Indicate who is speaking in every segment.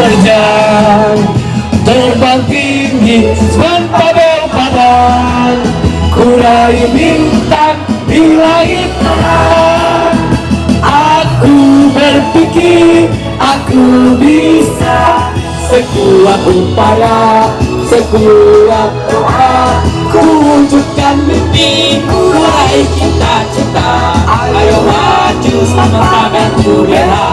Speaker 1: menerjang, terbang tinggi sepanjang padang, kurai bintang di langit terang. Aku berpikir aku bisa, sekuat upaya, sekuat doa, ku wujudkan mimpiku, raih cita-cita. Ayo maju sama aku bela.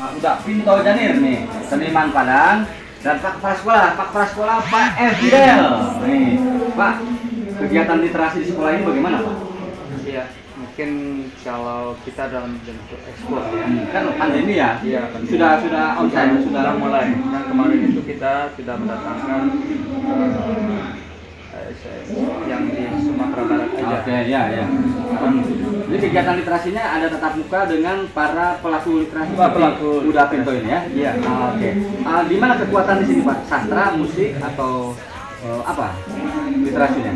Speaker 2: Nah, udah Pinto Janir nih, seniman Padang, dan Pak Kepala Sekolah Pak Fidel. Nih, Pak, kegiatan literasi di sekolah ini bagaimana, Pak?
Speaker 3: Iya, mungkin kalau kita dalam bentuk ekspor ya.
Speaker 2: Kan pandemi ya?
Speaker 3: Iya,
Speaker 2: sudah onsite, sudah
Speaker 3: mulai. Dan kemarin itu kita sudah mendatangkan yang di Sumatera Barat aja.
Speaker 2: Oke, ya. Jadi kegiatan literasinya ada tatap muka dengan para pelaku literasi. Udah Pinto ini ya?
Speaker 3: Iya.
Speaker 2: Oke. Di mana kekuatan di sini, Pak? Sastra, musik, atau apa? Literasinya?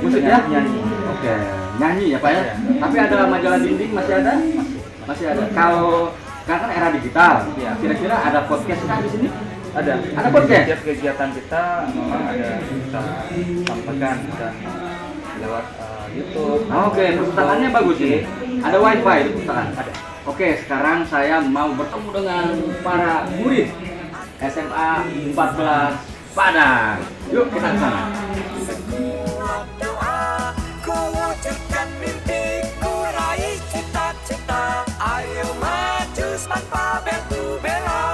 Speaker 2: Musik ya?
Speaker 3: Nyanyi.
Speaker 2: Oke, nyanyi ya Pak ya?
Speaker 3: Iya.
Speaker 2: Tapi ada majalah dinding masih ada? Masih ada. Kalau kan era digital,
Speaker 3: Iya.
Speaker 2: kira-kira ada podcast nggak di sini?
Speaker 3: Ada
Speaker 2: podcast?
Speaker 3: Setiap kegiatan kita memang ada kita sampaikan dan lewat YouTube.
Speaker 2: Oke, perpustakaannya bagus ini. Ada wifi di perpustakaan?
Speaker 3: Ada.
Speaker 2: Oke, sekarang saya mau bertemu dengan para murid SMA 14 Padang. Yuk kita ke sana.
Speaker 4: Wujudkan mimpiku, raih cita-cita. Ayo maju tanpa batu bela.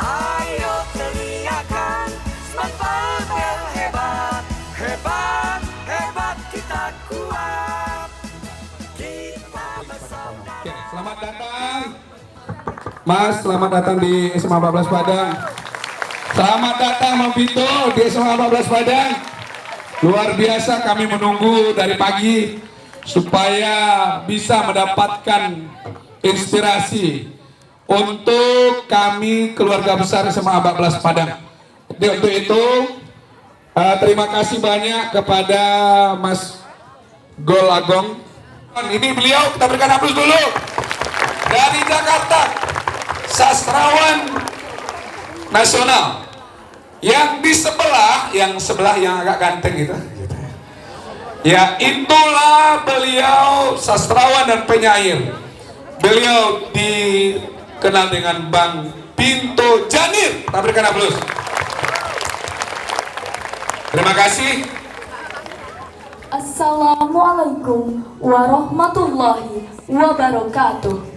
Speaker 4: Ayo teriakan tanpa bel hebat. Hebat, hebat kita kuat. Kita bersama.
Speaker 5: Oke, selamat datang Mas, selamat datang di SMA 14 Padang. Selamat datang Mang Pinto di SMA 14 Padang. Luar biasa, kami menunggu dari pagi supaya bisa mendapatkan inspirasi untuk kami keluarga besar SMA 14 Padang. Jadi untuk itu terima kasih banyak kepada Mas Gol Agong. Ini beliau, kita berikan aplaus dulu. Dari Jakarta, sastrawan nasional. Yang di sebelah, yang agak ganteng gitu. Ya, itulah beliau sastrawan dan penyair. Beliau dikenal dengan Bang Pinto Janir. Kita berikan aplaus. Terima kasih.
Speaker 6: Assalamualaikum warahmatullahi wabarakatuh.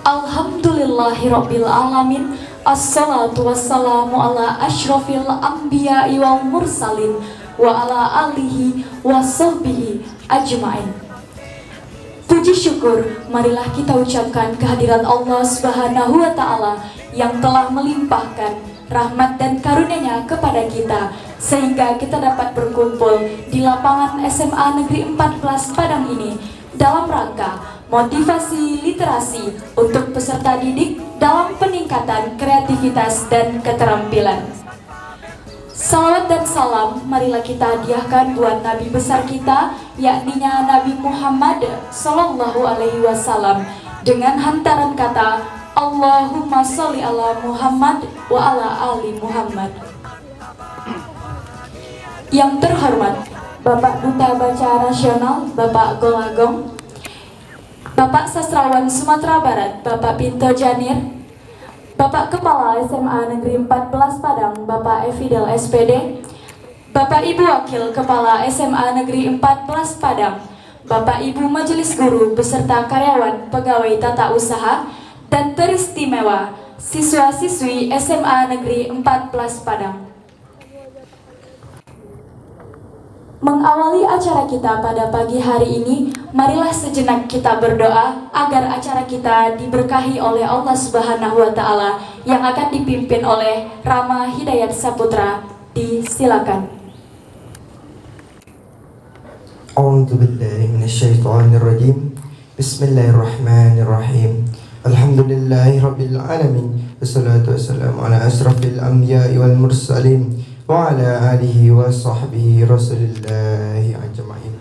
Speaker 6: Alhamdulillahirabbil alamin. Assalatu wassalamu ala asyrafil anbiya'i wal mursalin wa ala alihi wa sahbihi ajmain. Puji syukur marilah kita ucapkan kehadiran Allah Subhanahu wa taala yang telah melimpahkan rahmat dan karunia-Nya kepada kita sehingga kita dapat berkumpul di lapangan SMA Negeri 14 Padang ini dalam rangka motivasi literasi untuk peserta didik dalam peningkatan kreativitas dan keterampilan. Salawat dan salam marilah kita hadiahkan buat Nabi besar kita, yakninya Nabi Muhammad Sallallahu Alaihi Wasallam dengan hantaran kata Allahumma sholli ala Muhammad wa ala ali Muhammad. Yang terhormat Bapak Duta Baca Nasional Bapak Gol Agong, Bapak Sastrawan Sumatera Barat Bapak Pinto Janir, Bapak Kepala SMA Negeri 14 Padang Bapak Fidel SPD, Bapak Ibu Wakil Kepala SMA Negeri 14 Padang, Bapak Ibu Majelis Guru beserta karyawan pegawai tata usaha dan teristimewa siswa-siswi SMA Negeri 14 Padang. Mengawali acara kita pada pagi hari ini, marilah sejenak kita berdoa agar acara kita diberkahi oleh Allah Subhanahu wa Ta'ala yang akan dipimpin oleh Rama Hidayat Saputra. Disilakan.
Speaker 7: A'udzu billahi minasyaitonir rajim. Bismillahirrahmanirrahim. Alhamdulillahirabbil alamin. Wassalatu wassalamu ala asrafil anbiya'i wal mursalin wa ala alihi wa sahbihi rasulillahi ajma'in.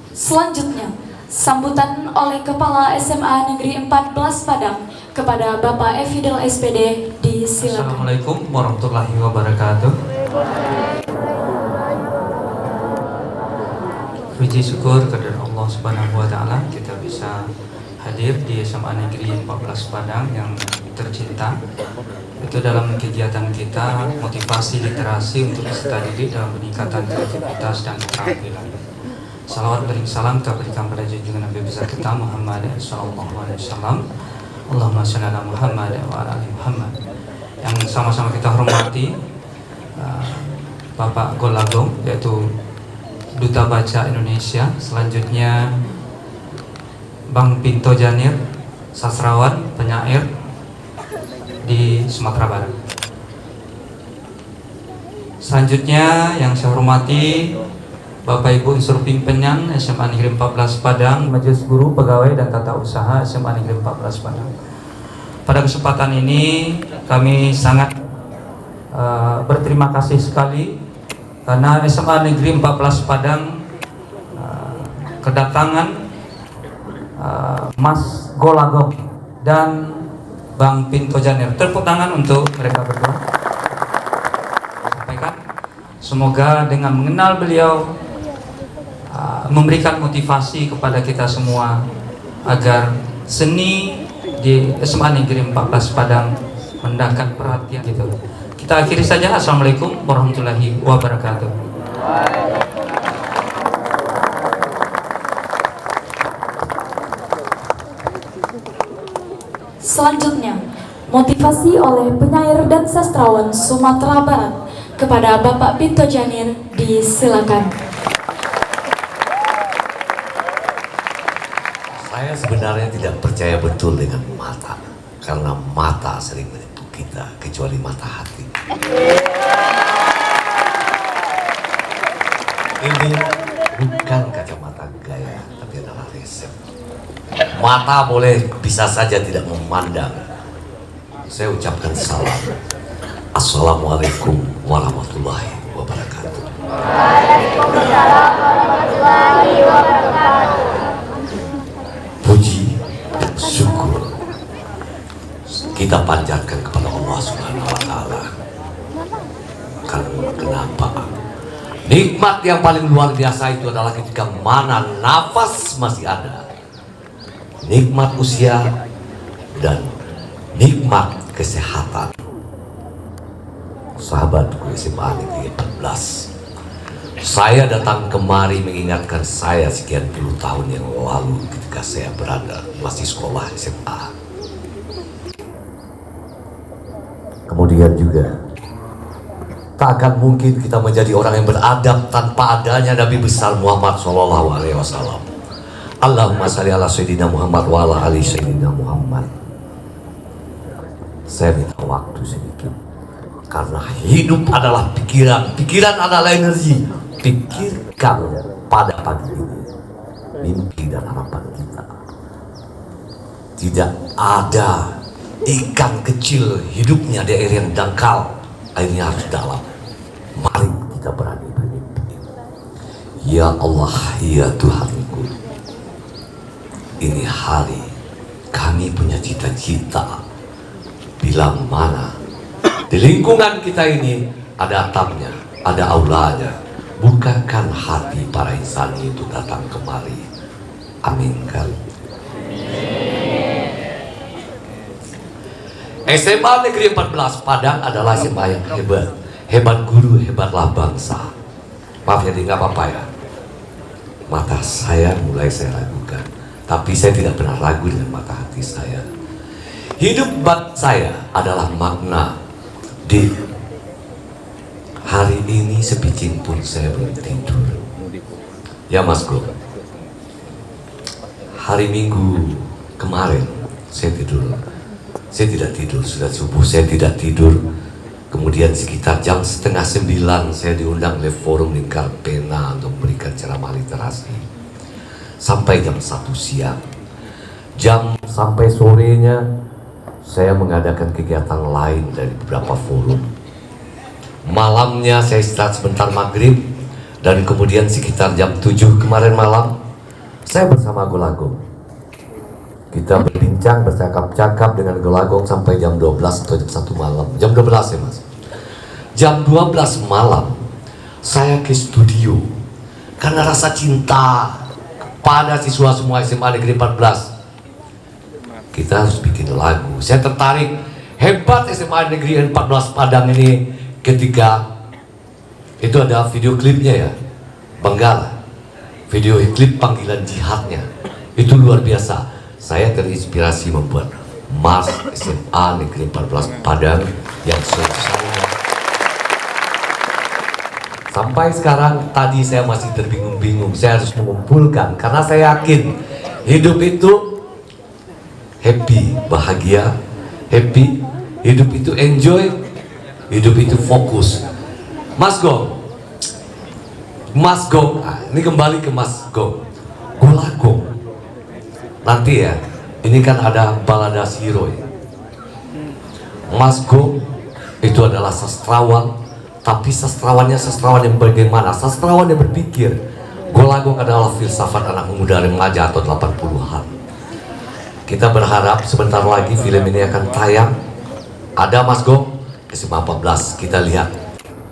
Speaker 6: Selanjutnya, sambutan oleh Kepala SMA Negeri 14 Padang kepada Bapak Efidel SPD. Disilakan.
Speaker 8: Assalamualaikum warahmatullahi wabarakatuh. Puji syukur kepada Allah Subhanahu wa Ta'ala, kita bisa hadir di SMA Negeri 14 Padang yang tercinta. Itu dalam kegiatan kita motivasi literasi untuk peserta didik dalam peningkatan kreativitas dan keterampilan. Salawat bering salam kita berikan pada junjungan Nabi besar kita Muhammad sallallahu alaihi wasallam. Allahumma shalli ala Muhammad wa ala ali Muhammad. Yang sama-sama kita hormati Bapak Golagong, yaitu Duta Baca Indonesia. Selanjutnya Bang Pinto Janir, sastrawan, penyair di Sumatera Barat. Selanjutnya yang saya hormati Bapak Ibu Unsur Pimpinan SMA Negeri 14 Padang, Majelis Guru, Pegawai dan Tata Usaha SMA Negeri 14 Padang. Pada kesempatan ini kami sangat berterima kasih sekali karena SMA Negeri 14 Padang kedatangan Mas Golagong dan Bang Pinto Janir. Tepuk tangan untuk mereka berdua. Sampaikan, semoga dengan mengenal beliau memberikan motivasi kepada kita semua agar seni di SMA Negeri 14 Padang mendapat perhatian gitu. Kita akhiri saja. Assalamualaikum warahmatullahi wabarakatuh.
Speaker 6: Selanjutnya, motivasi oleh penyair dan sastrawan Sumatera Barat kepada Bapak Pinto Janir. Disilakan.
Speaker 9: Saya sebenarnya tidak percaya betul dengan mata, karena mata sering menipu kita, kecuali mata hati. Ini bukan kacamata gaya, tapi adalah resep. Mata boleh bisa saja tidak memandang. Saya ucapkan salam. Assalamualaikum warahmatullahi wabarakatuh.
Speaker 10: Waalaikumsalam warahmatullahi wabarakatuh.
Speaker 9: Puji dan syukur kita panjatkan kepada Allah Subhanahu wa Ta'ala. Karena kenapa? Nikmat yang paling luar biasa itu adalah ketika mana nafas masih ada. Nikmat usia dan nikmat kesehatan. Sahabatku SMA Negeri 14, saya datang kemari mengingatkan saya sekian puluh tahun yang lalu ketika saya berada masih sekolah SMA. Kemudian juga tak akan mungkin kita menjadi orang yang beradab tanpa adanya Nabi besar Muhammad SAW. Allahumma shalli ala Sayyidina Muhammad wa ala ali Sayyidina Muhammad. Saya minta waktu sedikit, karena hidup adalah pikiran, pikiran adalah energi. Pikirkan pada pagi ini mimpi dan harapan kita. Tidak ada ikan kecil hidupnya di air yang dangkal, airnya harus dalam. Mari kita berani bermimpi. Ya Allah, ya Tuhanku, ini hari kami punya cita-cita. Bila mana di lingkungan kita ini ada atapnya, ada aulanya, bukakan hati para insan itu datang kemari. Aminkan. SMA Negeri 14 Padang adalah SMA yang hebat. Hebat guru, hebatlah bangsa. Maaf ya, tidak apa-apa ya. Mata saya mulai saya ragukan, tapi saya tidak pernah ragu dengan mata hati saya. Hidup saya adalah makna. Di hari ini sepicing pun saya belum tidur. Ya Mas Go, hari Minggu kemarin saya tidak tidur, sudah subuh saya tidak tidur. Kemudian sekitar jam 8:30 saya diundang oleh Forum Lingkar Pena untuk memberikan ceramah literasi. Sampai jam 1 siang. Sampai sorenya saya mengadakan kegiatan lain dari beberapa forum. Malamnya saya istirahat sebentar maghrib, dan kemudian sekitar jam 7 kemarin malam saya bersama Golagong. Kita berbincang, bercakap-cakap dengan Golagong sampai jam 12 atau jam 1 malam. Jam 12 ya Mas. Jam 12 malam saya ke studio karena rasa cinta kepada siswa semua SMA Negeri 14. Kita harus bikin lagu. Saya tertarik, hebat SMA Negeri 14 Padang ini ketika itu ada video klipnya ya, Benggala. Video klip panggilan jihadnya. Itu luar biasa. Saya terinspirasi membuat Mars SMA Negeri 14 Padang yang selesai. Sampai sekarang tadi saya masih terbingung-bingung. Saya harus mengumpulkan karena saya yakin hidup itu happy, bahagia, happy, hidup itu enjoy, hidup itu fokus. Mas Gong, ini kembali ke Mas Gong, Golagong. Nanti ya, ini kan ada balada Siro ya. Mas Gong itu adalah sastrawan, tapi sastrawan yang bagaimana? Sastrawan yang berpikir. Golagong adalah filsafat anak muda remaja atau 80-an. Kita berharap sebentar lagi film ini akan tayang. Ada Mas Gong, SMA 14. Kita lihat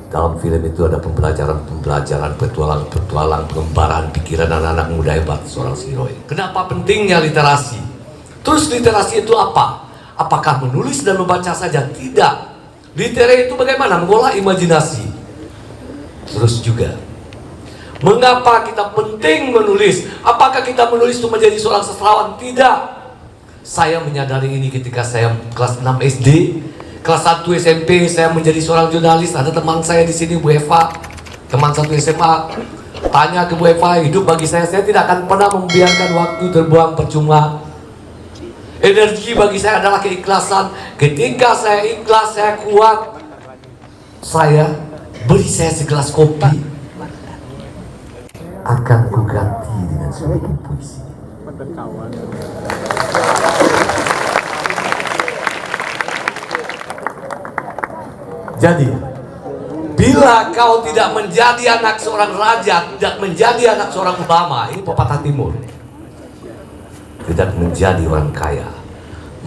Speaker 9: dalam film itu ada pembelajaran, petualang, pengembaraan pikiran anak-anak muda hebat seorang Siroy. Kenapa pentingnya literasi? Terus literasi itu apa? Apakah menulis dan membaca saja? Tidak. Literasi itu bagaimana? Mengolah imajinasi. Terus juga, mengapa kita penting menulis? Apakah kita menulis untuk menjadi seorang sastrawan? Tidak. Saya menyadari ini ketika saya kelas 6 SD. Kelas 1 SMP saya menjadi seorang jurnalis. Ada teman saya di sini, Bu Eva, teman satu SMA. Tanya ke Bu Eva, hidup bagi saya tidak akan pernah membiarkan waktu terbuang percuma. Energi bagi saya adalah keikhlasan. Ketika saya ikhlas, saya kuat. Beri saya segelas kopi, akan kuganti dengan sedikit puisi. Jadi, bila kau tidak menjadi anak seorang raja, tidak menjadi anak seorang ulama, ini pepatah timur, tidak menjadi orang kaya,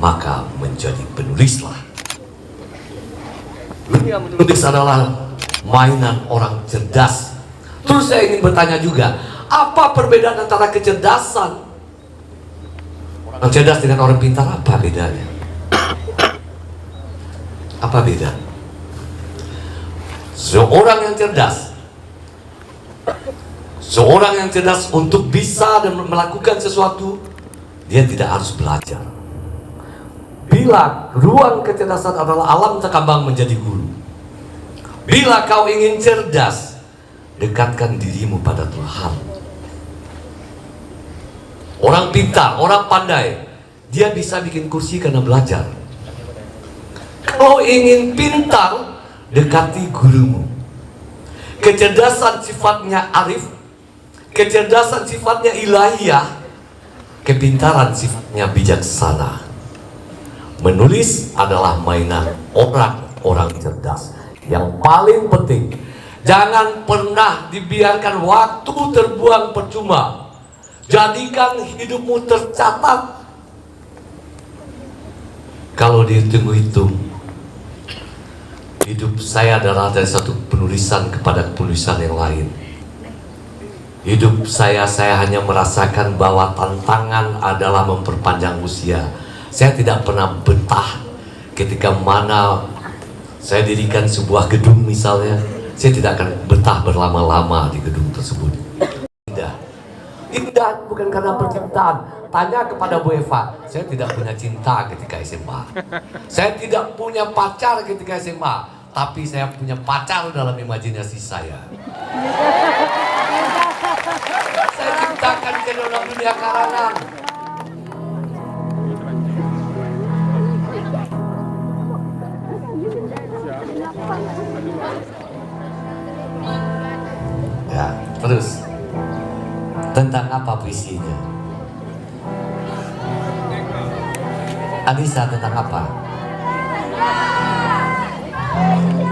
Speaker 9: maka menjadi penulislah. Menulis adalah mainan orang cerdas. Terus saya ingin bertanya juga, apa perbedaan antara kecerdasan orang cerdas dengan orang pintar? Apa bedanya? Apa beda? Seorang yang cerdas untuk bisa dan melakukan sesuatu, dia tidak harus belajar. Bila ruang kecerdasan adalah alam terkembang menjadi guru. Bila kau ingin cerdas, dekatkan dirimu pada Tuhan. Orang pintar, orang pandai, dia bisa bikin kursi karena belajar. Kalau ingin pintar, dekati gurumu. Kecerdasan sifatnya arif, kecerdasan sifatnya ilahiyah, kepintaran sifatnya bijaksana. Menulis adalah mainan orang cerdas. Yang paling penting, jangan pernah dibiarkan waktu terbuang percuma. Jadikan hidupmu tercatat. Kalau dihitung-hitung, hidup saya adalah dari satu penulisan kepada penulisan yang lain. Hidup saya hanya merasakan bahwa tantangan adalah memperpanjang usia. Saya tidak pernah betah ketika mana saya dirikan sebuah gedung misalnya. Saya tidak akan betah berlama-lama di gedung tersebut. Indah bukan karena percintaan. Tanya kepada Bu Eva, saya tidak punya cinta ketika SMA. Saya tidak punya pacar ketika SMA, tapi saya punya pacar dalam imajinasi saya. akan ke dalam dunia karangan. Ya, terus tentang apa puisinya? Anissa, tentang apa?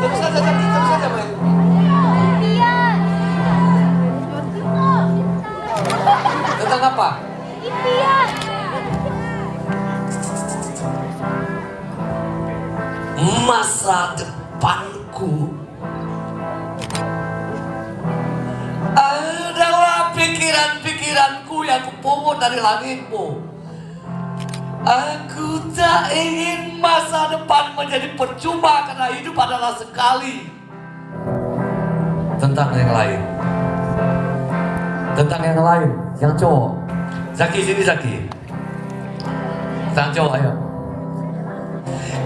Speaker 9: Terus saja, Mbak. Tentang apa? Masa depanku adalah pikiran-pikiranku yang kupungut dari langitmu. Aku tak ingin masa depan menjadi percuma karena hidup adalah sekali. Tentang yang lain. Tentang yang lain, yang cowok. Zaki, sini Zaki. Sang cowok, ayo.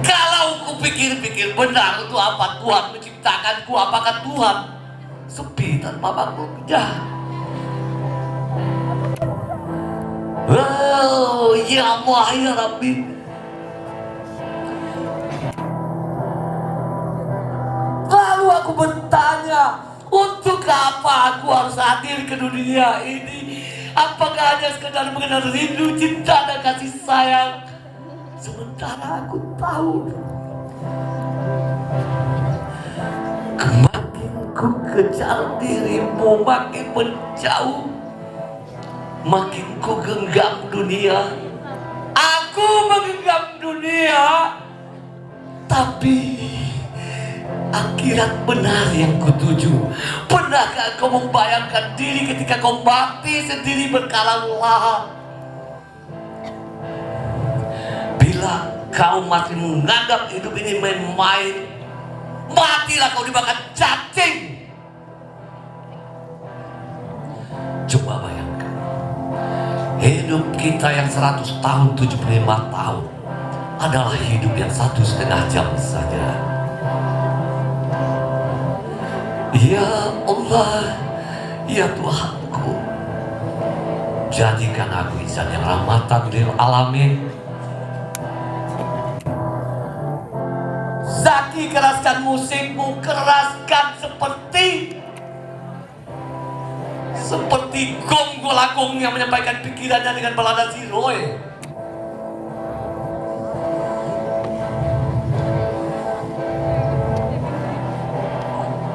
Speaker 9: Kalau kupikir-pikir benar untuk apa Tuhan menciptakanku, apakah Tuhan sepi tanpa makhluknya? Oh, ya Allah, ya Rabbi. Lalu aku bertanya, untuk apa aku harus hadir ke dunia ini? Apakah hanya sekedar mengenal rindu, cinta, dan kasih sayang? Sementara aku tahu, makin ku kejar dirimu, makin menjauh, makin ku genggam dunia. Aku menggenggam dunia, tapi akhirat benar yang kutuju. Pernahkah kau membayangkan diri ketika kau mati sendiri berkalang-kalang? Bila kau masih menganggap hidup ini main-main, matilah kau dimakan cacing. Coba bayangkan, hidup kita yang 100 tahun, 75 tahun adalah hidup yang 1,5 jam saja. Ya Allah, ya Tuhanku, jadikan aku insan yang rahmatan lil alamin. Zaki, keraskan musikmu, keraskan seperti gong golagong yang menyampaikan pikirannya dengan balada Ziroe.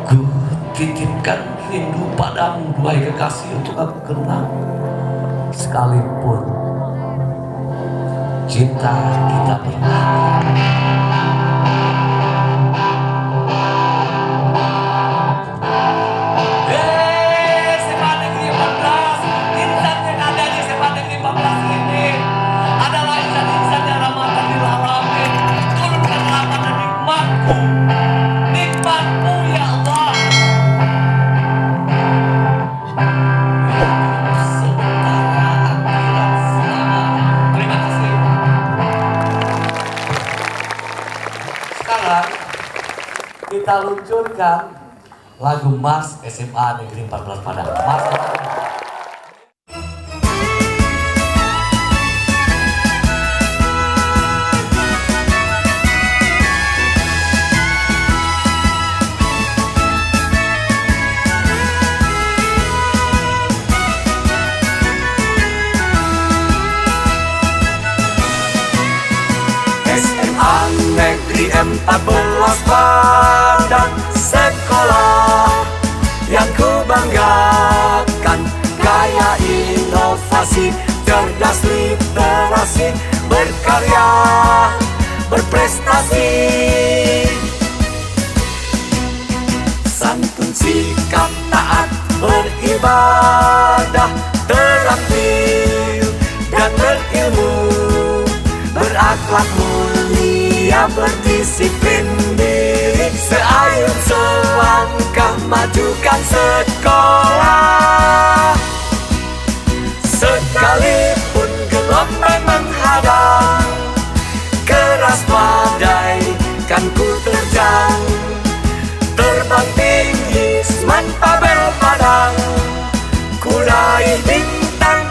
Speaker 9: Ku titipkan rindu padamu, duhai kekasih, untuk aku kenang. Sekalipun cinta kita berakhir. Kita luncurkan lagu Mars SMA Negeri 14 Padang. Mars.
Speaker 4: SMA Negeri 14 Padang, sekolah yang ku banggakan, kaya inovasi, cerdas literasi, berkarya, berprestasi, santun sikap taat, beribadah, terampil dan berilmu, berakhlak mulia, berdisiplin diri, seayun selangkah majukan sekolah. Sekalipun gelombang menghadang, keras badai kan ku terjang, terbang tinggi seman tabel padang, ku raih bintang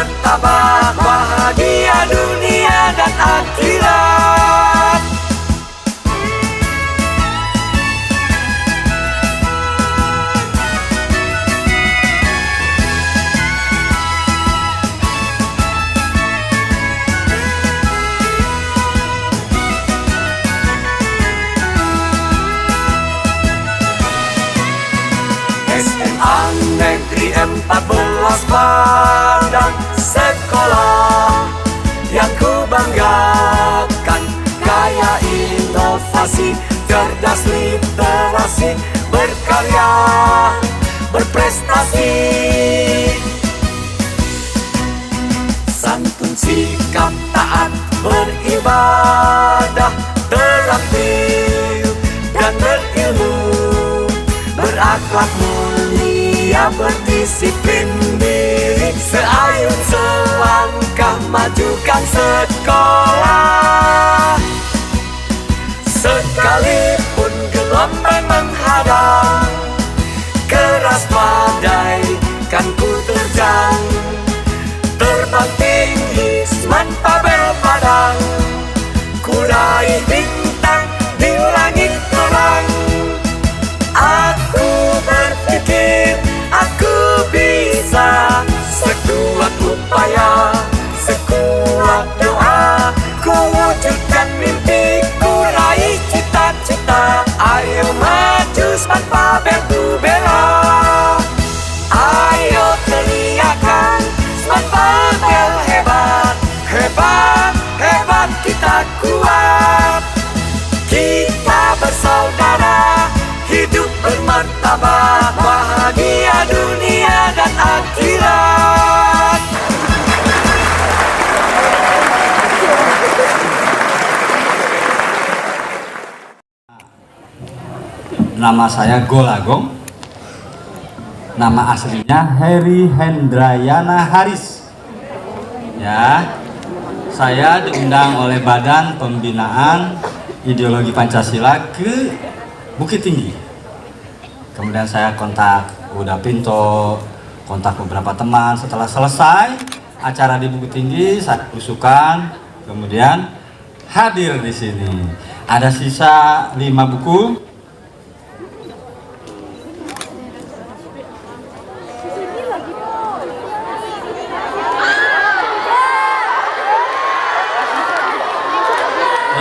Speaker 4: bermartabat, bahagia dunia dan akhirat. SMA Negeri 14 Padang, sekolah yang ku banggakan, kaya inovasi, cerdas literasi, berkarya, berprestasi. Santun, sikap, taat, beribadah, terampil dan berilmu, berakhlak mulia, berdisiplin diri, seayun selangkah majukan sekolah. Sekalipun gelombang menghadang, keras badai kan ku terjang, terbang tinggi seman Pabel Padang, ku raih bintang di langit terang. Aku berpikir aku bisa, sekuat upaya, sekuat doa, ku wujudkan mimpiku, raih cita-cita. Ayo maju Seman Pabel ku bela, ayo teriakan Seman Pabel hebat, hebat, hebat, kita kuat, kita bersaudara, hidup bermartabat, bahagia dunia dan akhirat.
Speaker 2: Nama saya Golagong. Nama aslinya Heri Hendrayana Haris. Ya, saya diundang oleh Badan Pembinaan Ideologi Pancasila ke Bukit Tinggi. Kemudian saya kontak Uda Pinto, kontak beberapa teman. Setelah selesai acara di Bukit Tinggi, saya berusukan, kemudian hadir di sini. Ada sisa 5 buku.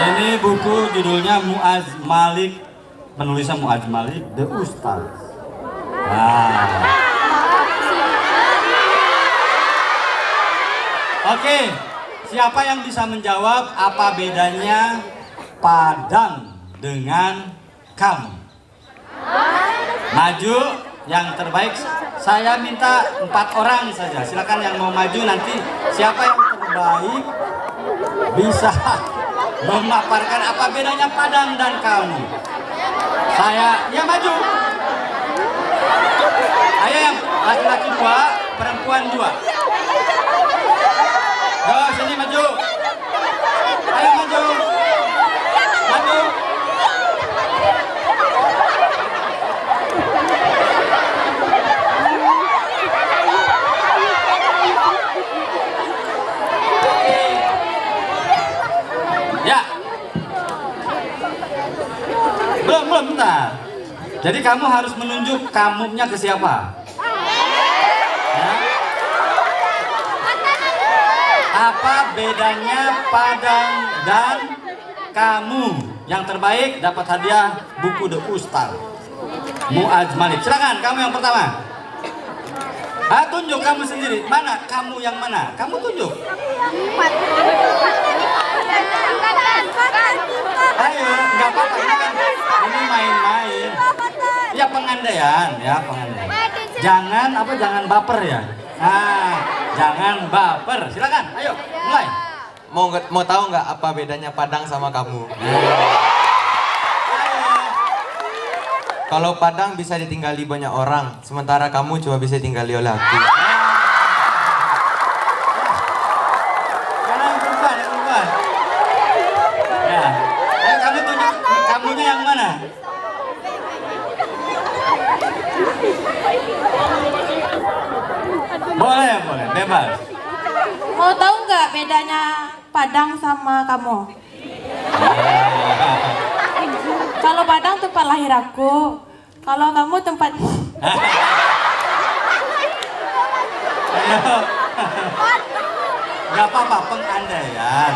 Speaker 2: Ini buku judulnya Muaz Malik, penulisnya Muaz Malik, The Ustaz. Nah. Oke, siapa yang bisa menjawab apa bedanya Padang dengan kamu? Maju, yang terbaik. Saya minta 4 orang saja. Silakan yang mau maju nanti. Siapa yang terbaik bisa memaparkan apa bedanya Padang dan kamu. Saya, ya maju. Ayo yang laki-laki 2, perempuan 2. Yo, sini maju. Ayo maju. Maju. Ya. Belum, bentar. Jadi kamu harus menunjuk kamunya ke siapa? Ya. Apa bedanya Padang dan kamu? Yang terbaik dapat hadiah buku The Ustaz Muaz Malik. Silakan, kamu yang pertama. Tunjuk kamu sendiri. Mana? Kamu yang mana? Kamu tunjuk. Ayo, nggak apa-apa. Ini main-main. Ya pengandaian, ya pengandaian. Jangan baper ya. Jangan baper. Silakan, ayo, mulai.
Speaker 11: Mau tahu nggak apa bedanya Padang sama kamu? Kalau Padang bisa ditinggali banyak orang, sementara kamu cuma bisa ditinggali oleh aku.
Speaker 2: Perempuan. Ya, ayo kamu tunjuk kamunya yang mana? Boleh, bebas.
Speaker 12: Mau tahu nggak bedanya Padang sama kamu? Kalau Padang tempat lahir aku, kalau kamu tempat...
Speaker 2: Gak apa-apa, pengandaian.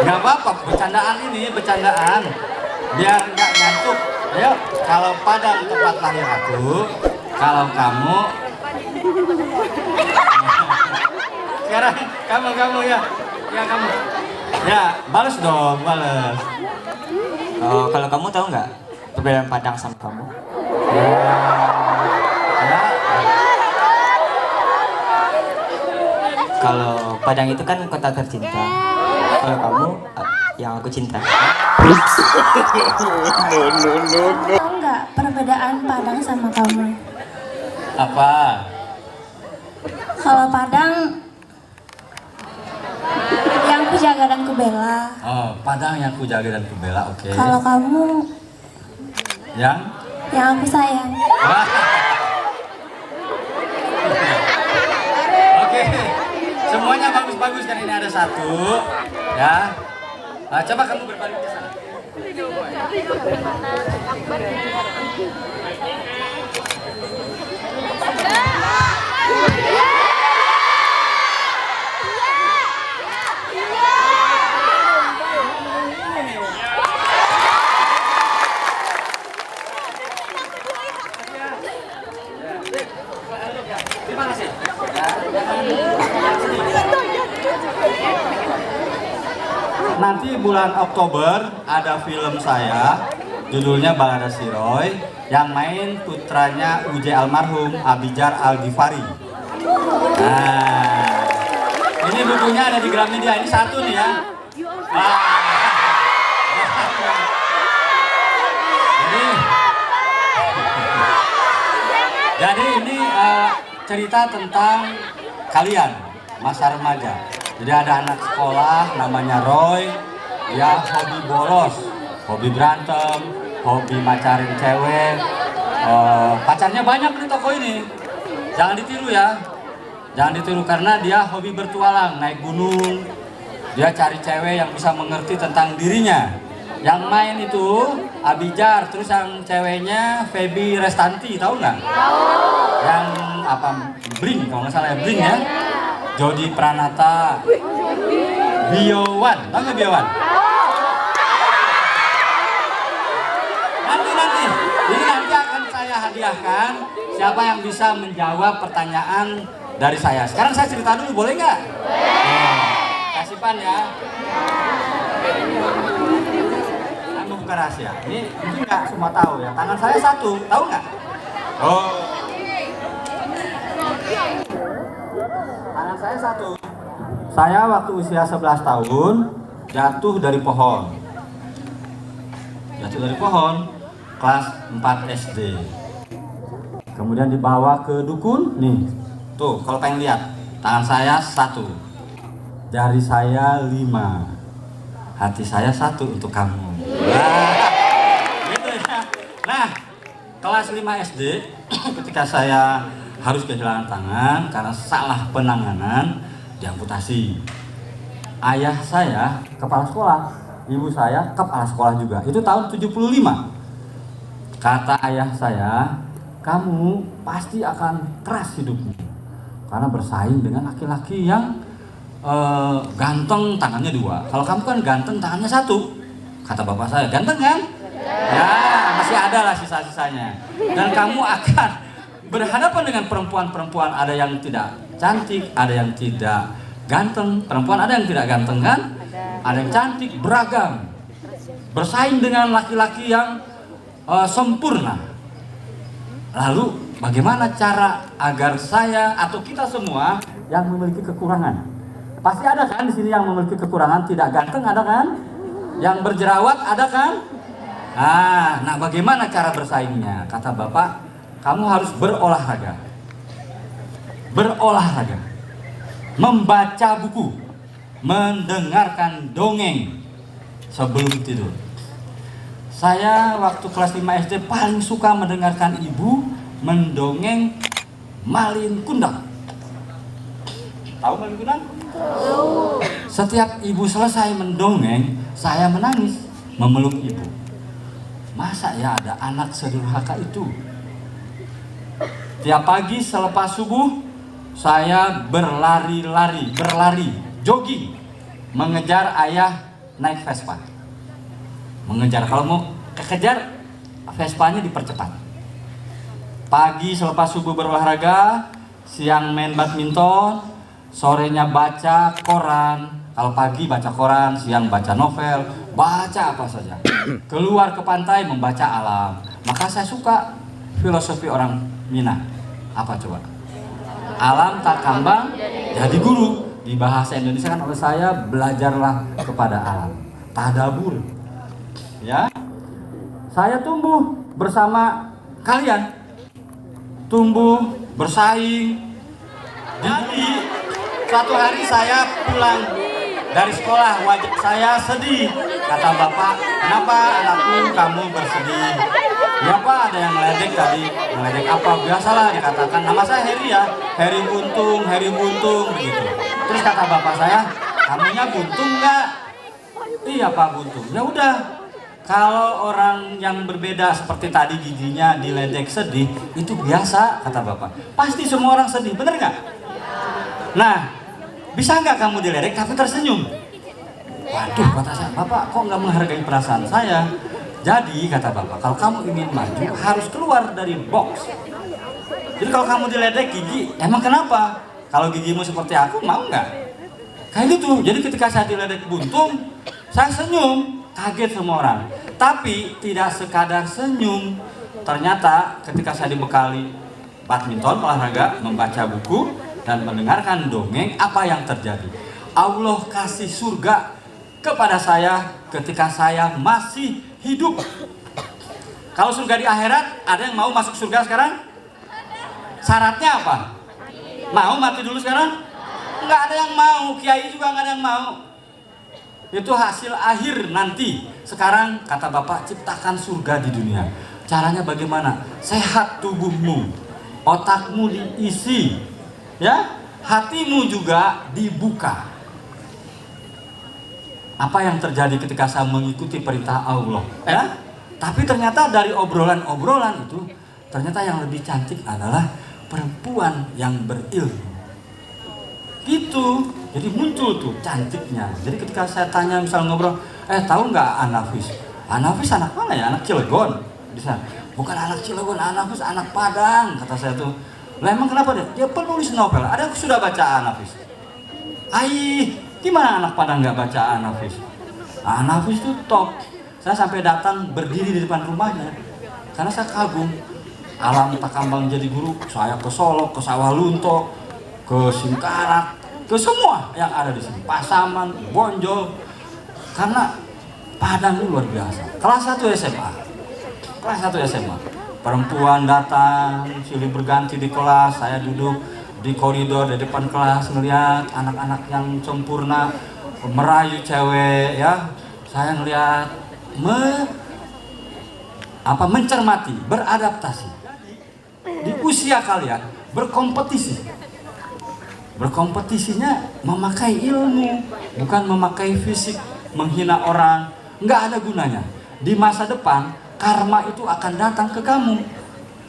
Speaker 2: Gak apa-apa, bercandaan ini, bercandaan. Biar gak ngantuk. Ayo, kalau Padang tempat lahir aku, kalau kamu... Sekarang kamu ya. Ya kamu. Ya, balas dong, balas.
Speaker 11: Oh, kalau kamu tahu nggak perbedaan Padang sama kamu?
Speaker 2: Ya.
Speaker 11: Kalau Padang itu kan kota tercinta. Kalau kamu yang aku cinta.
Speaker 12: Tahu nggak perbedaan Padang sama kamu?
Speaker 2: Apa?
Speaker 12: Kalau Padang yang kujaga dan kubela.
Speaker 2: Oh, Padang yang kujaga dan kubela, oke.
Speaker 12: Kalau kamu
Speaker 2: Yang
Speaker 12: aku sayang.
Speaker 2: Oke, semuanya bagus-bagus kan, ini ada satu, ya. Coba kamu berbalik ke sana. Terima kasih. Nanti bulan Oktober ada film saya, judulnya Balada Siroy, yang main putranya UJ almarhum Abijar Al-Ghifari. Nah, ini bukunya ada di Gramedia, ini satu nih ya. Jadi ini cerita tentang kalian, masa remaja. Jadi ada anak sekolah namanya Roy, dia hobi bolos, hobi berantem, hobi macarin cewek. Pacarnya banyak di toko ini. Jangan ditiru ya. Jangan ditiru karena dia hobi bertualang, naik gunung. Dia cari cewek yang bisa mengerti tentang dirinya. Yang main itu Abijar, terus yang ceweknya Feby Restanti, tahu nggak? Yang apa? Bring, kalau nggak salah ya, Bring ya. Jody Pranata, Biowan, tahu nggak Biowan? Nanti, ini nanti akan saya hadiahkan siapa yang bisa menjawab pertanyaan dari saya. Sekarang saya cerita dulu, boleh nggak? Kasih pan ya. Anu bukan rahasia. Ini mungkin nggak semua tahu ya. Tangan saya satu, tahu nggak? Oh. Tangan saya satu. Saya waktu usia 11 tahun jatuh dari pohon. Jatuh dari pohon kelas 4 SD. Kemudian dibawa ke dukun. Nih, tuh kalau pengen lihat, tangan saya satu, jari saya 5, hati saya satu untuk kamu. Gitu ya. Nah, kelas 5 SD ketika saya harus kehilangan tangan karena salah penanganan, diamputasi. Ayah saya kepala sekolah, ibu saya kepala sekolah juga. Itu tahun 75. Kata ayah saya, kamu pasti akan keras hidupmu karena bersaing dengan laki-laki yang ganteng, tangannya 2. Kalau kamu kan ganteng, tangannya 1. Kata bapak saya, ganteng kan? Ya, masih ada lah sisa-sisanya. Dan kamu akan berhadapan dengan perempuan-perempuan, ada yang tidak cantik, ada yang tidak ganteng. Perempuan ada yang tidak ganteng kan? Ada yang cantik, beragam. Bersaing dengan laki-laki yang sempurna. Lalu bagaimana cara agar saya atau kita semua yang memiliki kekurangan? Pasti ada kan di sini yang memiliki kekurangan, tidak ganteng ada kan? Yang berjerawat ada kan? Nah bagaimana cara bersaingnya? Kata bapak, kamu harus berolahraga. Berolahraga. Membaca buku. Mendengarkan dongeng sebelum tidur. Saya waktu kelas 5 SD paling suka mendengarkan ibu mendongeng Malin Kundang. Tahu Mami Gunang? Setiap ibu selesai mendongeng, saya menangis, memeluk ibu. Masa ya ada anak sedurhaka itu? Tiap pagi selepas subuh, saya berlari, jogging, mengejar ayah naik Vespa. Mengejar, kalau mau kekejar, Vespanya dipercepat. Pagi selepas subuh berolahraga, siang main badminton, sorenya baca koran. Kalau pagi baca koran, siang baca novel, baca apa saja. Keluar ke pantai membaca alam. Maka saya suka filosofi orang Minang. Apa coba? Alam tak kambang jadi guru. Di bahasa Indonesia kan oleh saya, belajarlah kepada alam. Tadabur. Ya. Saya tumbuh bersama kalian. Tumbuh bersaing. Jadi suatu hari saya pulang dari sekolah, wajah saya sedih. Kata bapak, kenapa anakku kamu bersedih? Ya Pak, ada yang meledek tadi. Meledek apa? Biasalah dikatakan. Nama saya Heri ya, Heri Buntung begitu. Terus kata bapak saya, kamunya buntung nggak? Iya Pak, buntung. Ya udah. Kalau orang yang berbeda seperti tadi giginya diledek sedih, itu biasa kata bapak. Pasti semua orang sedih, bener nggak? Nah, bisa nggak kamu diledek tapi tersenyum? Waduh, kata saya, bapak kok nggak menghargai perasaan saya? Jadi kata bapak, kalau kamu ingin maju harus keluar dari box. Jadi kalau kamu diledek gigi, emang kenapa? Kalau gigimu seperti aku, mau nggak? Kayak gitu. Jadi ketika saya diledek buntung, saya senyum. Kaget semua orang, tapi tidak sekadar senyum. Ternyata ketika saya dibekali badminton, olahraga, membaca buku, dan mendengarkan dongeng, apa yang terjadi? Allah kasih surga kepada saya ketika saya masih hidup. Kalau surga di akhirat, ada yang mau masuk surga sekarang? Syaratnya apa? Mau mati dulu sekarang? Nggak ada yang mau, kiai juga nggak ada yang mau. Itu hasil akhir nanti. Sekarang kata bapak, ciptakan surga di dunia. Caranya bagaimana? Sehat tubuhmu, otakmu diisi, ya, hatimu juga dibuka. Apa yang terjadi ketika saya mengikuti perintah Allah? Ya? Tapi ternyata dari obrolan-obrolan itu, ternyata yang lebih cantik adalah perempuan yang berilmu. Gitu. Jadi muncul tuh cantiknya. Jadi ketika saya tanya misal ngobrol, tahu nggak Anafis? Anafis anak mana ya? Anak Cilegon. Di sana. Bukan anak Cilegon, Anafis anak Padang, kata saya tuh. Lah emang kenapa dia? Dia penulis novel. Ada yang sudah baca Anafis? Gimana anak Padang nggak baca Anafis? Anafis itu top. Saya sampai datang berdiri di depan rumahnya karena saya kagum. Alam tak kambang jadi guru. Saya ke Solo, ke Sawah Lunto, ke Singkarak, ke semua yang ada di sini, Pasaman, Bonjol, karena Padang itu luar biasa. Kelas 1 SMA, perempuan datang, silih berganti di kelas, saya duduk di koridor di depan kelas ngeliat anak-anak yang sempurna, merayu cewek, ya, saya ngeliat mencermati, beradaptasi. Di usia kalian berkompetisi. Berkompetisinya memakai ilmu, bukan memakai fisik, menghina orang, nggak ada gunanya. Di masa depan, karma itu akan datang ke kamu.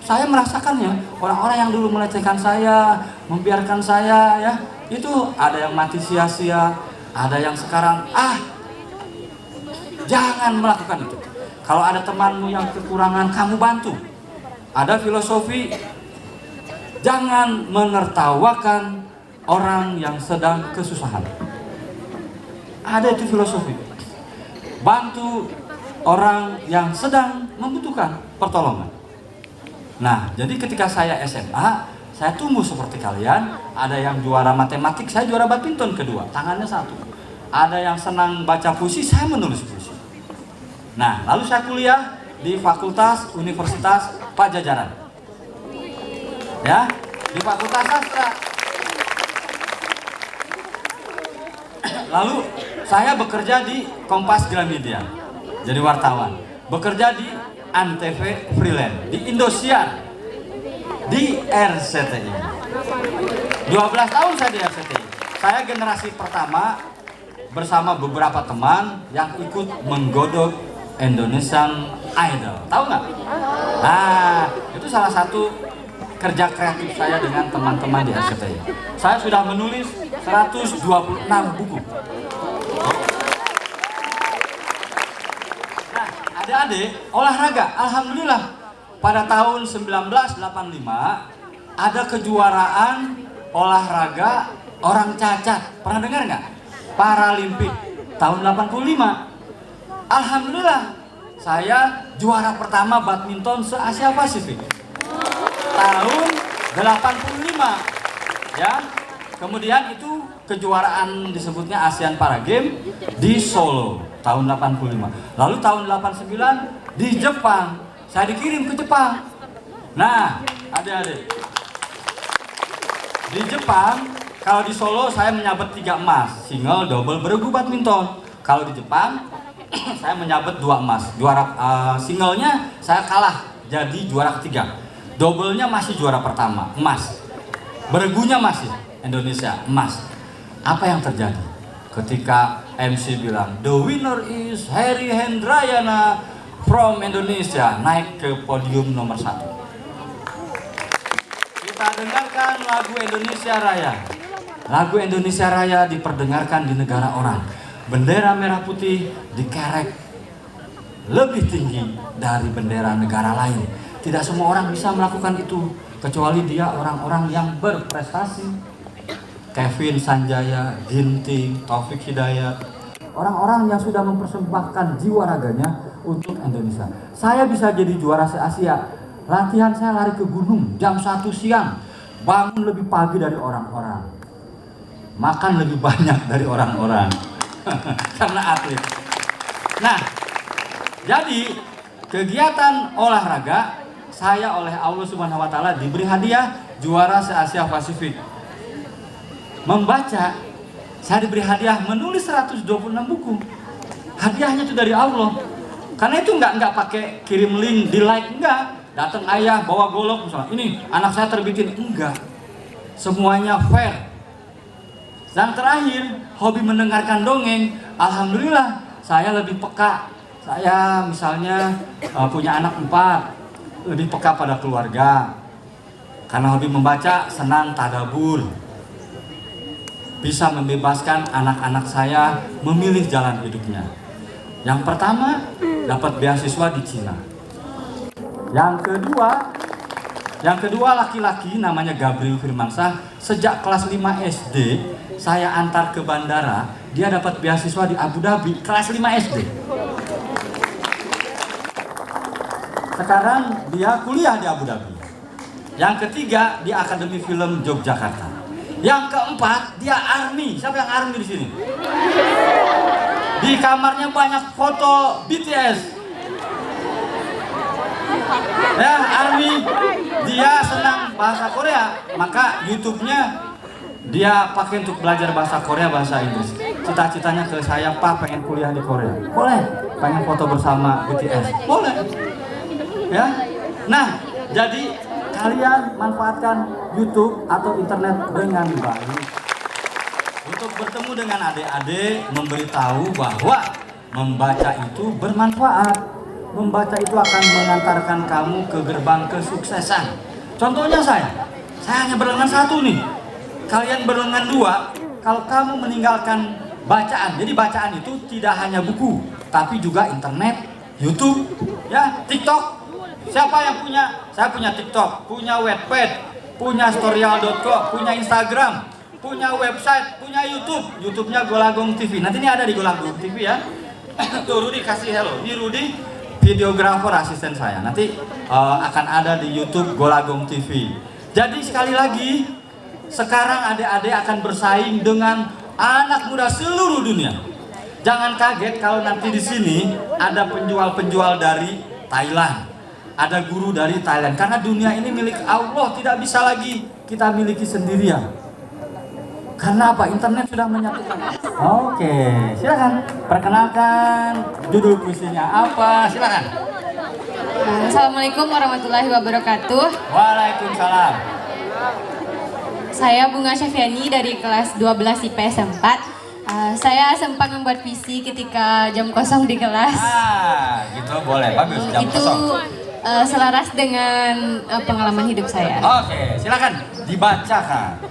Speaker 2: Saya merasakannya, orang-orang yang dulu melecehkan saya, membiarkan saya, ya, itu ada yang mati sia-sia, ada yang sekarang, jangan melakukan itu. Kalau ada temanmu yang kekurangan, kamu bantu. Ada filosofi, jangan menertawakan orang yang sedang kesusahan. Ada itu filosofi. Bantu orang yang sedang membutuhkan pertolongan. Nah, jadi ketika saya SMA, saya tumbuh seperti kalian. Ada yang juara matematik, saya juara badminton kedua, tangannya satu. Ada yang senang baca puisi, saya menulis puisi. Nah, lalu saya kuliah di Fakultas Universitas Pajajaran. Ya, di Fakultas Sastra. Lalu saya bekerja di Kompas Gramedia, jadi wartawan. Bekerja di Antv freelance, di Indosiar, di RCTI. 12 tahun saya di RCTI. Saya generasi pertama bersama beberapa teman yang ikut menggodok Indonesian Idol. Tahu nggak? Nah, itu salah satu kerja kreatif saya dengan teman-teman di SCTI. Saya sudah menulis 126 buku. Nah, adik-adik, olahraga, alhamdulillah pada tahun 1985 ada kejuaraan olahraga orang cacat. Pernah dengar nggak? Paralimpik tahun 85. Alhamdulillah, saya juara pertama badminton se-Asia Pasifik tahun 85 ya. Kemudian itu kejuaraan disebutnya ASEAN Para Games di Solo tahun 85. Lalu tahun 89 di Jepang, saya dikirim ke Jepang. Nah, adik-adik, di Jepang, kalau di Solo saya menyabet 3 emas, single, double, beregu badminton. Kalau di Jepang saya menyabet 2 emas. Juara singlenya saya kalah, jadi juara ketiga. Doublenya masih juara pertama, emas. Beregunya masih Indonesia, emas. Apa yang terjadi ketika MC bilang the winner is Harry Hendrayana from Indonesia, naik ke podium nomor 1. Kita dengarkan lagu Indonesia Raya. Lagu Indonesia Raya diperdengarkan di negara orang. Bendera merah putih dikerek lebih tinggi dari bendera negara lain. Tidak semua orang bisa melakukan itu, kecuali dia orang-orang yang berprestasi. Kevin Sanjaya, Ginting, Taufik Hidayat, orang-orang yang sudah mempersembahkan jiwa raganya untuk Indonesia. Saya bisa jadi juara se-Asia. Latihan saya lari ke gunung jam 1 siang, bangun lebih pagi dari orang-orang, makan lebih banyak dari orang-orang. Karena atlet. Nah, jadi kegiatan olahraga saya oleh Allah Subhanahu wa taala diberi hadiah juara se-Asia Pasifik. Membaca, saya diberi hadiah menulis 126 buku. Hadiahnya itu dari Allah. Karena itu enggak pakai kirim link, di like, enggak. Datang ayah bawa golok misalnya, ini anak saya terbitin, enggak. Semuanya fair. Dan terakhir, hobi mendengarkan dongeng. Alhamdulillah, saya lebih peka. Saya misalnya punya anak 4, lebih peka pada keluarga. Karena hobi membaca, senang tadabur. Bisa membebaskan anak-anak saya memilih jalan hidupnya. Yang pertama, dapat beasiswa di Cina. Yang kedua laki-laki namanya Gabriel Firmansyah. Sejak kelas 5 SD, saya antar ke bandara, dia dapat beasiswa di Abu Dhabi, kelas 5 SD. Sekarang dia kuliah di Abu Dhabi. Yang ketiga, di Akademi Film Yogyakarta. Yang keempat, dia ARMY. Siapa yang ARMY di sini? Di kamarnya banyak foto BTS. Ya, ARMY. Dia senang bahasa Korea, maka YouTube-nya dia pakai untuk belajar bahasa Korea, bahasa Inggris. Cita-citanya ke saya, Pak, pengen kuliah di Korea. Boleh. Pengen foto bersama BTS. Boleh. Ya. Nah, jadi kalian manfaatkan YouTube atau internet dengan baik untuk bertemu dengan adik-adik, memberitahu bahwa membaca itu bermanfaat. Membaca itu akan mengantarkan kamu ke gerbang kesuksesan. Contohnya saya hanya berlengan 1 nih. Kalian berlengan 2. Kalau kamu meninggalkan bacaan, jadi bacaan itu tidak hanya buku, tapi juga internet, YouTube, ya, TikTok. Siapa yang punya? Saya punya TikTok, punya Wattpad, punya Storyal.co, punya Instagram, punya website, punya YouTube. YouTube-nya Golagong TV. Nanti ini ada di Golagong TV ya. Tuh Rudi kasih hello. Ini Rudi, videografer asisten saya. Nanti akan ada di YouTube Golagong TV. Jadi sekali lagi, sekarang adik-adik akan bersaing dengan anak muda seluruh dunia. Jangan kaget kalau nanti di sini ada penjual-penjual dari Thailand, ada guru dari Thailand. Karena dunia ini milik Allah, tidak bisa lagi kita miliki sendirian. Karena apa? Internet sudah menyatukan. Oke, silakan perkenalkan judul puisinya apa? Silakan.
Speaker 12: Assalamualaikum warahmatullahi wabarakatuh.
Speaker 2: Waalaikumsalam.
Speaker 12: Saya Bunga Syafiani dari kelas 12 IPS 4. Saya sempat membuat visi ketika jam kosong di kelas.
Speaker 2: Gitu boleh, bagus jam
Speaker 12: Itu
Speaker 2: kosong.
Speaker 12: selaras dengan pengalaman hidup saya.
Speaker 2: Oke, silakan dibacakan.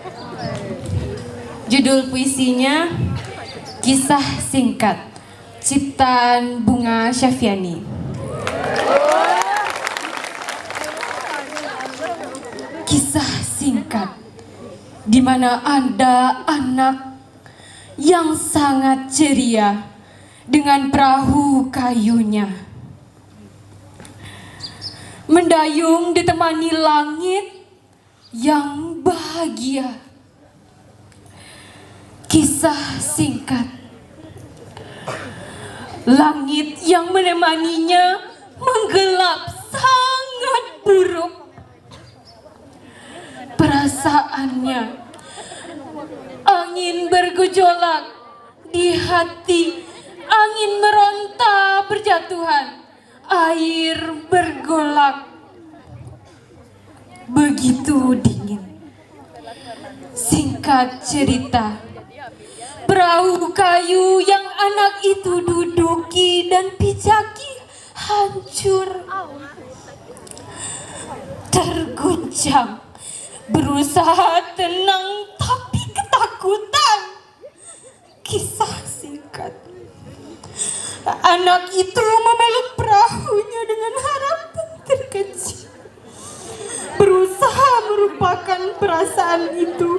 Speaker 12: Judul puisinya Kisah Singkat, ciptaan Bunga Syafiani. Kisah singkat di mana ada anak yang sangat ceria dengan perahu kayunya. Mendayung ditemani langit yang bahagia. Kisah singkat. Langit yang menemaninya menggelap sangat buruk. Perasaannya, angin bergejolak di hati, angin meronta berjatuhan, air bergolak. Begitu dingin. Singkat cerita, perahu kayu yang anak itu duduki dan pijaki hancur. Terguncang, berusaha tenang tapi ketakutan. Kisah singkat. Anak itu memeluk perahunya dengan harapan terkecil. Berusaha merupakan perasaan itu.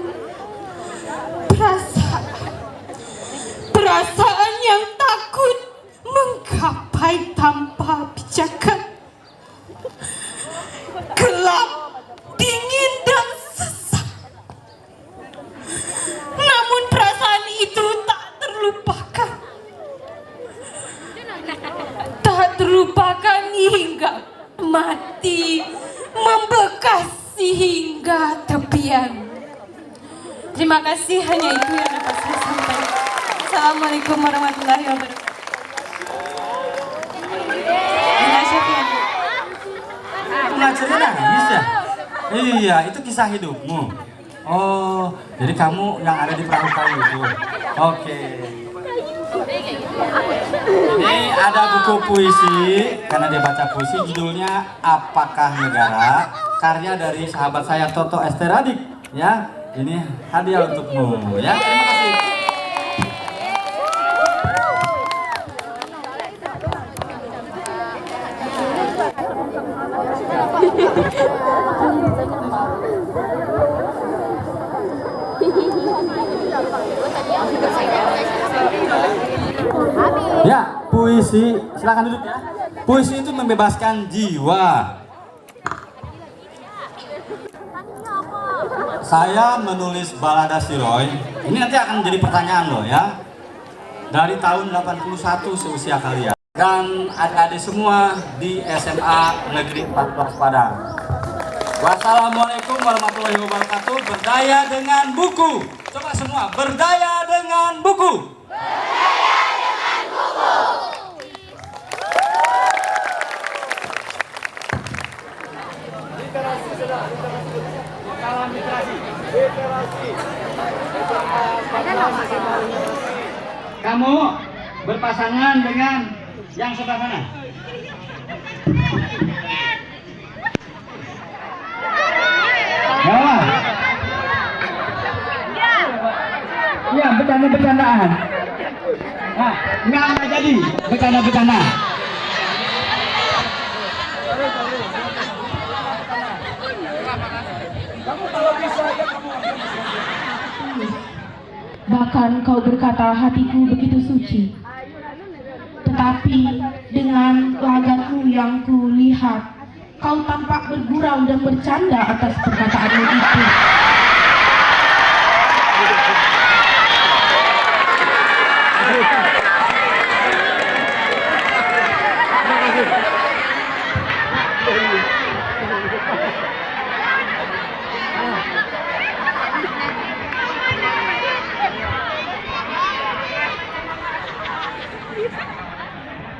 Speaker 12: Perasaan yang takut menggapai tanpa pijakan. Gelap, dingin dan sesak. Namun perasaan itu tak terlupakan. Tak terlupakan hingga mati, membekas hingga tepian. Terima kasih, hanya itu yang dapat saya sampaikan. Assalamualaikum warahmatullahi wabarakatuh. Bunga Syafiani.
Speaker 2: Pengacurnya nangis ya? Iya, itu kisah hidupmu. Oh, jadi kamu yang ada di perahu kayu itu. Oke. Ini ada buku puisi, karena dia baca puisi, judulnya Apakah Negara? Karya dari sahabat saya Toto Esteradik. Ya, ini hadiah untukmu. Ya, terima kasih. Ya, puisi, silakan duduk ya. Puisi itu membebaskan jiwa. Saya menulis balada Siroy. Ini nanti akan menjadi pertanyaan loh ya. Dari tahun 81 seusia kalian. Dan adik-adik semua di SMA Negeri 14 Padang. Wassalamualaikum warahmatullahi wabarakatuh. Berdaya dengan buku. Coba semua, berdaya dengan buku. Berdaya dengan buku. Kamu berpasangan dengan yang sebelah sana. Ya. Ya, bercanda-bercandaan. Nah, nggak jadi bercanda-bercanda.
Speaker 13: Bahkan kau berkata hatiku begitu suci. Tetapi dengan lagatmu yang kulihat, kau tampak bergurau dan bercanda atas perkataanmu itu.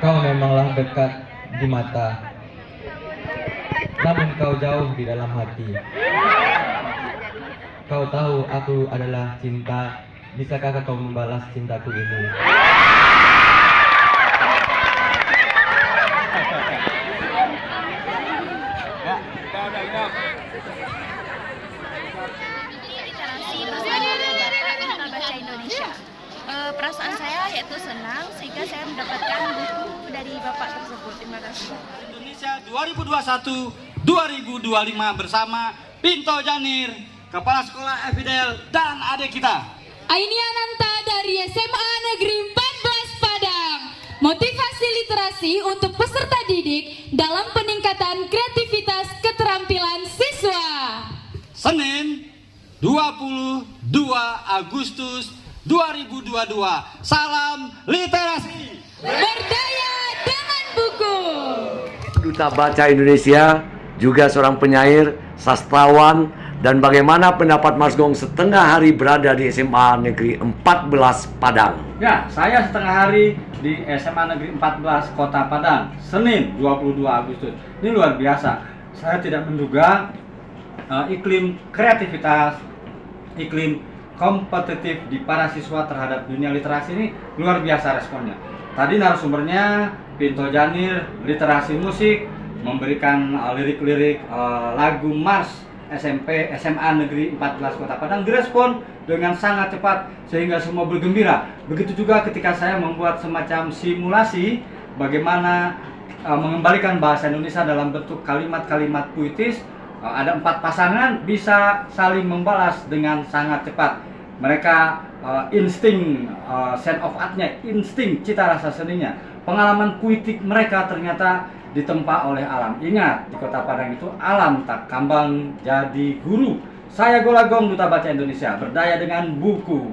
Speaker 14: Kau memanglah dekat di mata, namun kau jauh di dalam hati. kau tahu aku adalah cinta, bisakah kau membalas cintaku ini?
Speaker 15: Perasaan saya yaitu senang sehingga saya mendapatkan buku dari Bapak tersebut. Terima kasih.
Speaker 2: Indonesia 2021-2025 bersama Pinto Janir, Kepala Sekolah Fidel dan adik kita
Speaker 16: Ainia Nanta dari SMA Negeri 14 Padang. Motivasi literasi untuk peserta didik dalam peningkatan kreativitas keterampilan siswa.
Speaker 2: Senin 22 Agustus 2022. Salam literasi.
Speaker 16: Berdaya dengan buku.
Speaker 9: Duta Baca Indonesia, juga seorang penyair, sastrawan, dan bagaimana pendapat Mas Gong setengah hari berada di SMA Negeri 14 Padang?
Speaker 2: Ya, saya setengah hari di SMA Negeri 14 Kota Padang, Senin 22 Agustus. Ini luar biasa. Saya tidak menduga iklim kreativitas, iklim kompetitif di para siswa terhadap dunia literasi ini luar biasa responnya. Tadi narasumbernya Pinto Janir, literasi musik, memberikan lirik-lirik lagu Mars SMP SMA Negeri 14 Kota Padang, direspon dengan sangat cepat sehingga semua bergembira. Begitu juga ketika saya membuat semacam simulasi bagaimana mengembalikan bahasa Indonesia dalam bentuk kalimat-kalimat puitis. Ada 4 pasangan bisa saling membalas dengan sangat cepat. Mereka insting sense of art-nya, insting cita rasa seninya, pengalaman puitik mereka ternyata ditempa oleh alam. Ingat, di Kota Padang itu alam tak kambang jadi guru. Saya Golagong, Duta Baca Indonesia, berdaya dengan buku.